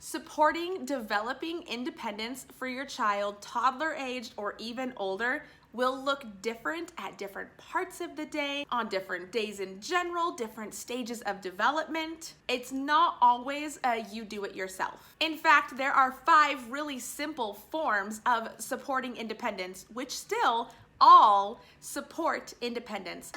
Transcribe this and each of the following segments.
Supporting developing independence for your child, toddler aged or even older, will look different at different parts of the day, on different days in general, different stages of development. It's not always you do it yourself. In fact, there are 5 really simple forms of supporting independence, which still all support independence.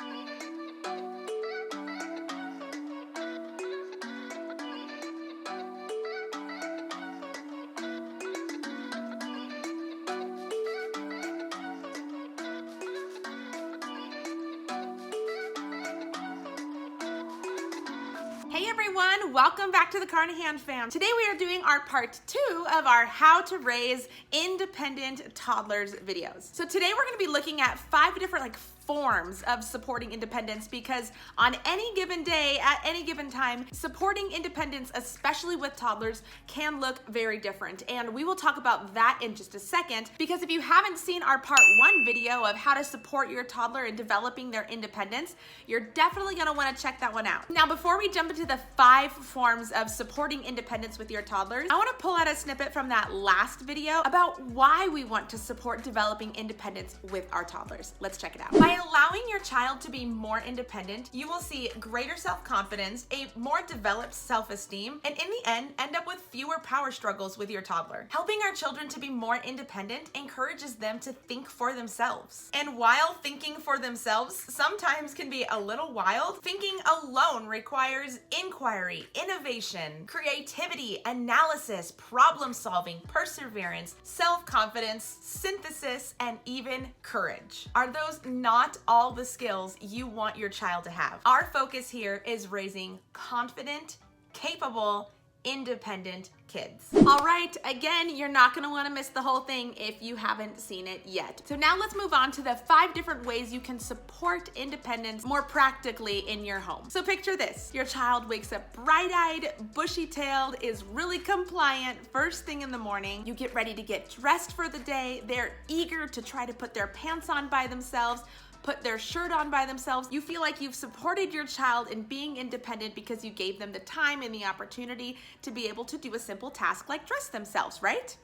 Hey everyone, welcome back to the Carnahan fam. Today we are doing our part 2 of our How to Raise Independent Toddlers videos. So today we're going to be looking at 5 different forms of supporting independence, because on any given day, at any given time, supporting independence, especially with toddlers, can look very different. And we will talk about that in just a second, because if you haven't seen our part 1 video of how to support your toddler in developing their independence, you're definitely going to want to check that one out. Now, before we jump into the 5 forms of supporting independence with your toddlers, I want to pull out a snippet from that last video about why we want to support developing independence with our toddlers. Let's check it out. By allowing your child to be more independent, you will see greater self-confidence, a more developed self-esteem, and in the end up with fewer power struggles with your toddler. Helping our children to be more independent encourages them to think for themselves. And while thinking for themselves sometimes can be a little wild, thinking alone requires inquiry, innovation, creativity, analysis, problem solving, perseverance, self-confidence, synthesis, and even courage. Are those not all the skills you want your child to have? Our focus here is raising confident, capable, independent kids. All right, again, you're not going to want to miss the whole thing if you haven't seen it yet. So now let's move on to the 5 different ways you can support independence more practically in your home. So picture this. Your child wakes up bright-eyed, bushy-tailed, is really compliant first thing in the morning. You get ready to get dressed for the day. They're eager to try to put their pants on by themselves, put their shirt on by themselves. You feel like you've supported your child in being independent because you gave them the time and the opportunity to be able to do a simple task like dress themselves, right?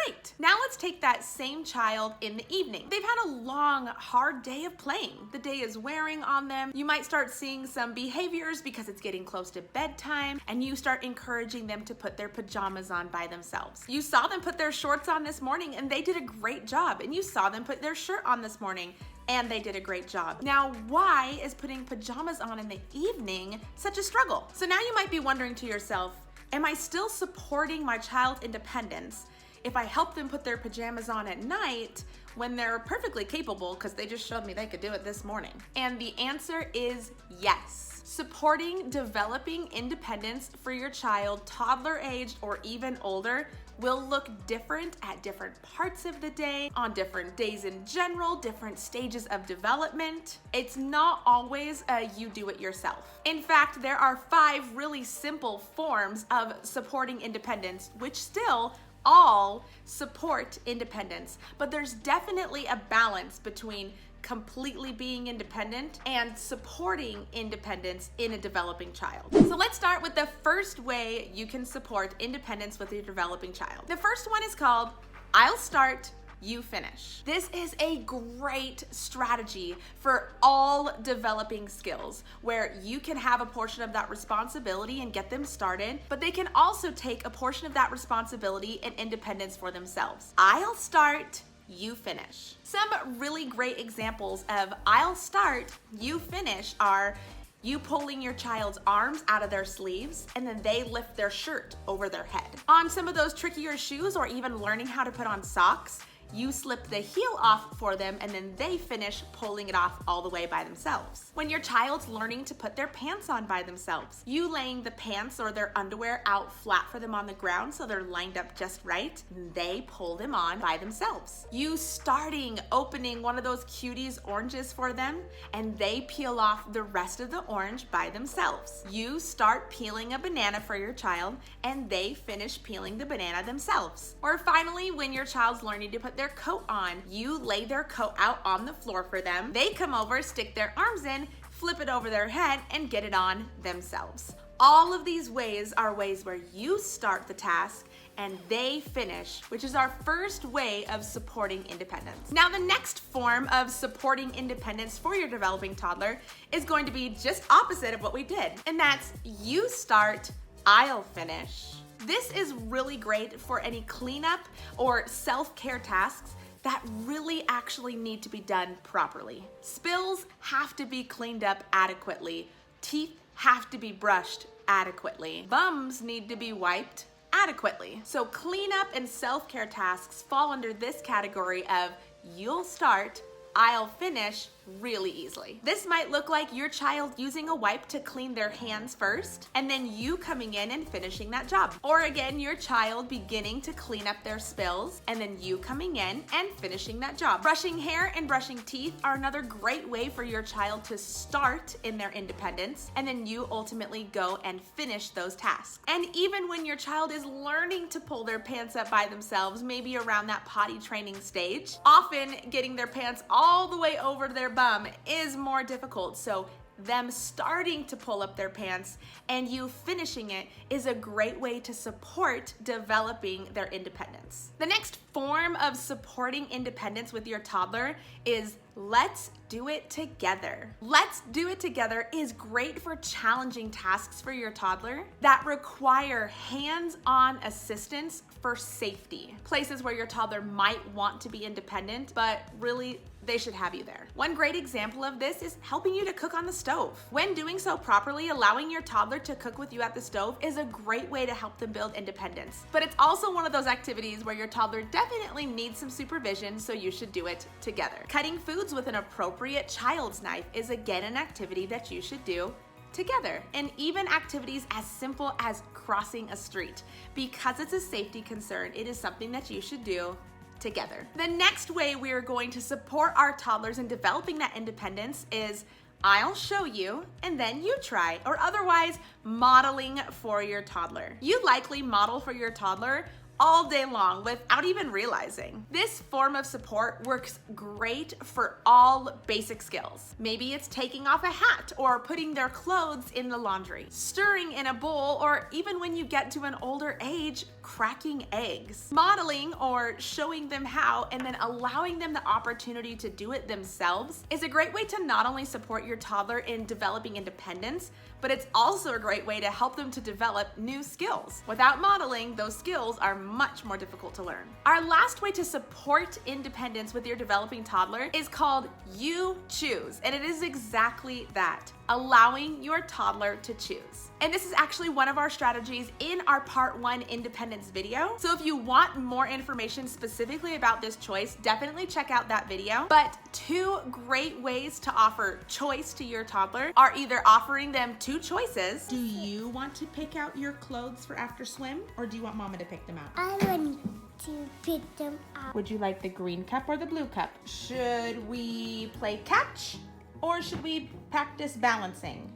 Right. Now let's take that same child in the evening. They've had a long, hard day of playing. The day is wearing on them. You might start seeing some behaviors because it's getting close to bedtime, and you start encouraging them to put their pajamas on by themselves. You saw them put their shorts on this morning and they did a great job, and you saw them put their shirt on this morning and they did a great job. Now, why is putting pajamas on in the evening such a struggle? So now you might be wondering to yourself, am I still supporting my child's independence if I help them put their pajamas on at night when they're perfectly capable because they just showed me they could do it this morning? And the answer is yes. Supporting developing independence for your child, toddler aged or even older, will look different at different parts of the day, on different days in general, different stages of development. It's not always you do it yourself. In fact, there are 5 really simple forms of supporting independence, which still all support independence, but there's definitely a balance between completely being independent and supporting independence in a developing child. So let's start with the first way you can support independence with your developing child. The first one is called I'll start, you finish. This is a great strategy for all developing skills, where you can have a portion of that responsibility and get them started, but they can also take a portion of that responsibility and independence for themselves. I'll start, you finish. Some really great examples of I'll start, you finish are you pulling your child's arms out of their sleeves and then they lift their shirt over their head. On some of those trickier shoes, or even learning how to put on socks, you slip the heel off for them and then they finish pulling it off all the way by themselves. When your child's learning to put their pants on by themselves, you laying the pants or their underwear out flat for them on the ground so they're lined up just right, they pull them on by themselves. You starting opening one of those cuties oranges for them and they peel off the rest of the orange by themselves. You start peeling a banana for your child and they finish peeling the banana themselves. Or finally, when your child's learning to put their coat on, you lay their coat out on the floor for them. They come over, stick their arms in, flip it over their head, and get it on themselves. All of these ways are ways where you start the task and they finish, which is our first way of supporting independence. Now, the next form of supporting independence for your developing toddler is going to be just opposite of what we did, and that's you start, I'll finish. This is really great for any cleanup or self-care tasks that really actually need to be done properly. Spills have to be cleaned up adequately. Teeth have to be brushed adequately. Bums need to be wiped adequately. So cleanup and self-care tasks fall under this category of you'll start, I'll finish really easily. This might look like your child using a wipe to clean their hands first, and then you coming in and finishing that job. Or again, your child beginning to clean up their spills, and then you coming in and finishing that job. Brushing hair and brushing teeth are another great way for your child to start in their independence, and then you ultimately go and finish those tasks. And even when your child is learning to pull their pants up by themselves, maybe around that potty training stage, often getting their pants all the way over their bum is more difficult. So them starting to pull up their pants and you finishing it is a great way to support developing their independence. The next form of supporting independence with your toddler is let's do it together. Let's do it together is great for challenging tasks for your toddler that require hands-on assistance for safety. Places where your toddler might want to be independent, but really they should have you there. One great example of this is helping you to cook on the stove. When doing so properly, allowing your toddler to cook with you at the stove is a great way to help them build independence. But it's also one of those activities where your toddler definitely needs some supervision, so you should do it together. Cutting foods with an appropriate child's knife is again an activity that you should do together. And even activities as simple as crossing a street. Because it's a safety concern, it is something that you should do together. The next way we are going to support our toddlers in developing that independence is I'll show you and then you try, or otherwise modeling for your toddler. You likely model for your toddler all day long without even realizing. This form of support works great for all basic skills. Maybe it's taking off a hat or putting their clothes in the laundry, stirring in a bowl, or even when you get to an older age, cracking eggs. Modeling or showing them how and then allowing them the opportunity to do it themselves is a great way to not only support your toddler in developing independence, but it's also a great way to help them to develop new skills. Without modeling, those skills are much more difficult to learn. Our last way to support independence with your developing toddler is called You Choose, and it is exactly that, allowing your toddler to choose. And this is actually one of our strategies in our part 1 independence video. So if you want more information specifically about this choice, definitely check out that video. But 2 great ways to offer choice to your toddler are either offering them 2 choices. Do you want to pick out your clothes for after swim, or do you want mama to pick them out? I want to pick them out. Would you like the green cup or the blue cup? Should we play catch, or should we practice balancing?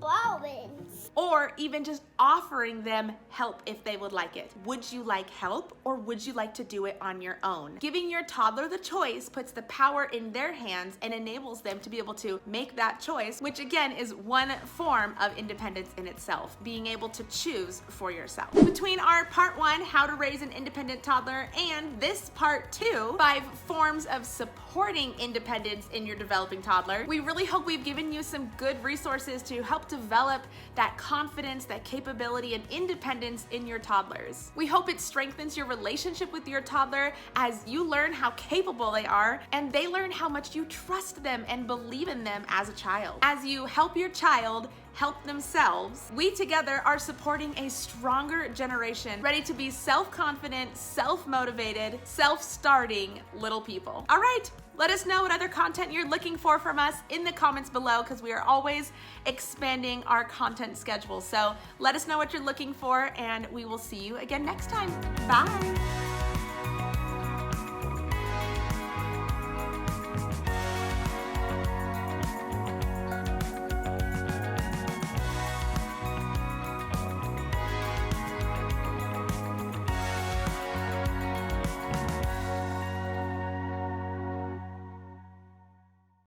Balance. Or even just offering them help if they would like it. Would you like help, or would you like to do it on your own? Giving your toddler the choice puts the power in their hands and enables them to be able to make that choice, which again is one form of independence in itself, being able to choose for yourself. Between our part 1, how to raise an independent toddler, and this part 2, 5 forms of supporting independence in your developing toddler, we really hope we've given you some good resources to help develop that confidence, that capability, and independence in your toddlers. We hope it strengthens your relationship with your toddler as you learn how capable they are and they learn how much you trust them and believe in them as a child. As you help your child help themselves, we together are supporting a stronger generation ready to be self-confident, self-motivated, self-starting little people. All right, let us know what other content you're looking for from us in the comments below, because we are always expanding our content schedule. So let us know what you're looking for, and we will see you again next time. Bye.